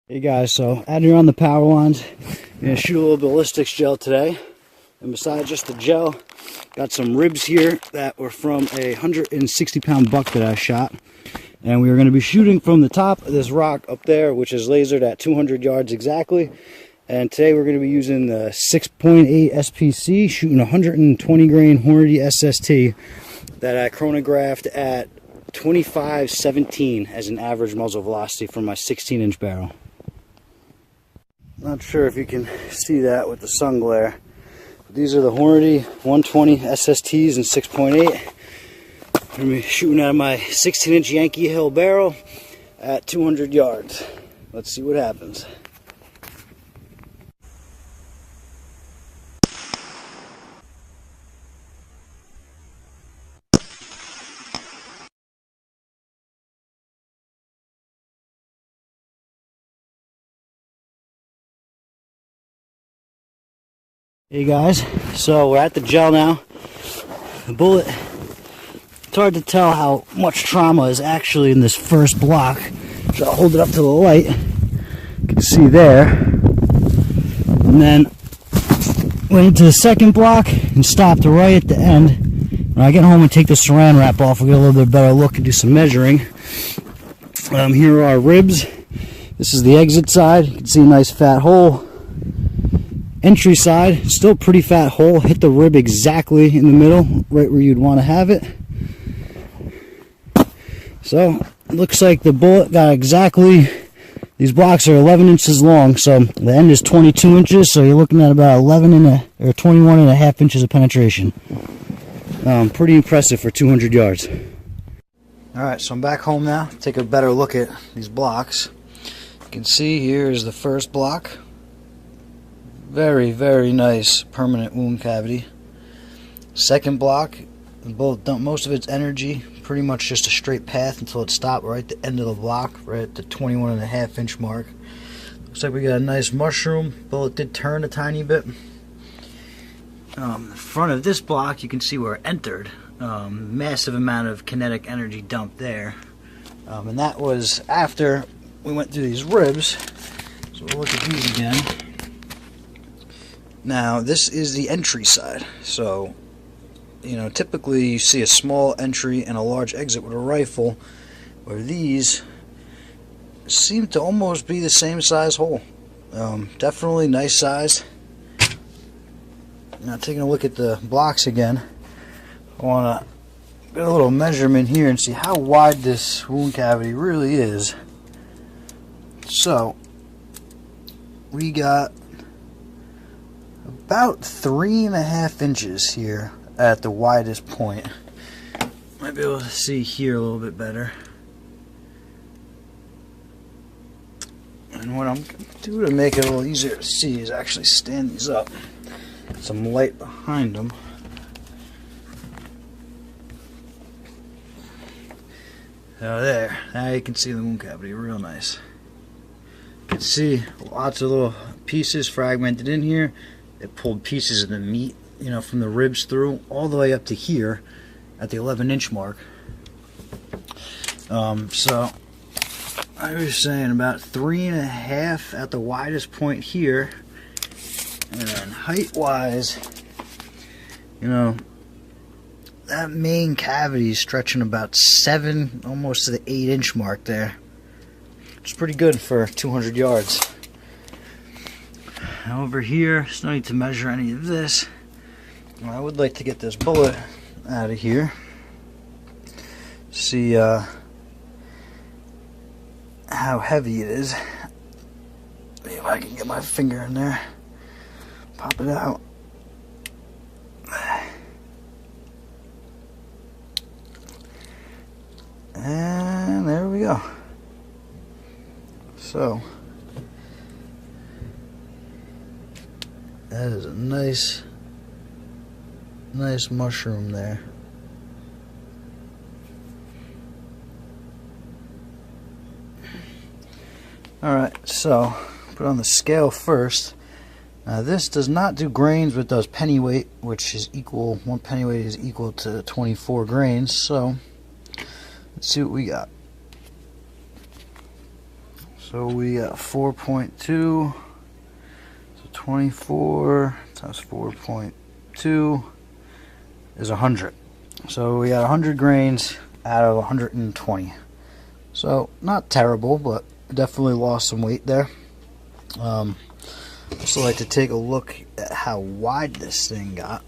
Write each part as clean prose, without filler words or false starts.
Hey guys, so out here on the power lines, I'm going to shoot a little ballistics gel today. And besides just the gel, got some ribs here that were from a 160-pound buck that I shot. And we are going to be shooting from the top of this rock up there, which is lasered at 200 yards exactly. And today we're going to be using the 6.8 SPC, shooting 120 grain Hornady SST that I chronographed at 25.17 as an average muzzle velocity for my 16-inch barrel. Not sure if you can see that with the sun glare. These are the Hornady 120 SSTs in 6.8. I'm going to be shooting out of my 16-inch Yankee Hill barrel at 200 yards. Let's see what happens. Hey guys, so we're at the gel now. The bullet, it's hard to tell how much trauma is actually in this first block. So I'll hold it up to the light. You can see there. And then went into the second block and stopped right at the end. When I get home and take the saran wrap off, we'll get a little bit better look and do some measuring. Here are our ribs. This is the exit side. You can see a nice fat hole. Entry side, still pretty fat hole. Hit the rib exactly in the middle, right where you'd want to have it. So, it looks like the bullet got exactly, these blocks are 11 inches long, so the end is 22 inches, so you're looking at about 21 and a half inches of penetration. Pretty impressive for 200 yards. Alright, so I'm back home now. Take a better look at these blocks. You can see here is the first block. Very, very nice permanent wound cavity. Second block, the bullet dumped most of its energy, pretty much just a straight path until it stopped right at the end of the block, right at the 21.5 inch mark. Looks like we got a nice mushroom. Bullet did turn a tiny bit. The front of this block, you can see where it entered. Massive amount of kinetic energy dumped there. And that was after we went through these ribs. So we'll look at these again. Now, this is the entry side, so, you know, typically you see a small entry and a large exit with a rifle, where these seem to almost be the same size hole. Definitely nice size. Now, taking a look at the blocks again, I want to get a little measurement here and see how wide this wound cavity really is. So, we got about 3.5 inches here at the widest point. Might be able to see here a little bit better. And what I'm going to do to make it a little easier to see is actually stand these up. Some light behind them. So there, now you can see the wound cavity real nice. You can see lots of little pieces fragmented in here. It pulled pieces of the meat, you know, from the ribs through all the way up to here at the 11-inch mark. So I was saying about 3.5 at the widest point here, and then height-wise, you know, that main cavity is stretching about 7, almost to the 8-inch mark there. It's pretty good for 200 yards. Now over here, there's no need to measure any of this. I would like to get this bullet out of here. See how heavy it is. See if I can get my finger in there. Pop it out. And there we go. So that is a nice mushroom there. Alright, so put on the scale first. Now this does not do grains, but does pennyweight, which is equal, 1 pennyweight is equal to 24 grains. So let's see what we got. So we got 4.2, so 24 times 4.2 is 100. So we got 100 grains out of 120. So not terrible, but definitely lost some weight there. Also like to take a look at how wide this thing got.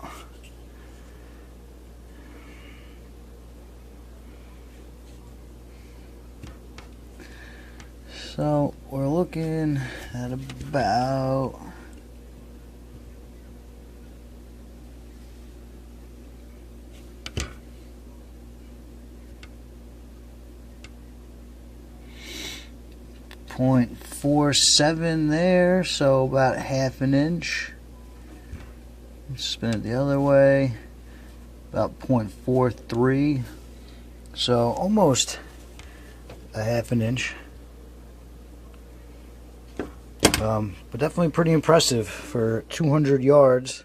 So we're looking at about .47 there, so about ½ an inch. Spin it the other way, about .43, so almost a ½ an inch. But definitely pretty impressive for 200 yards.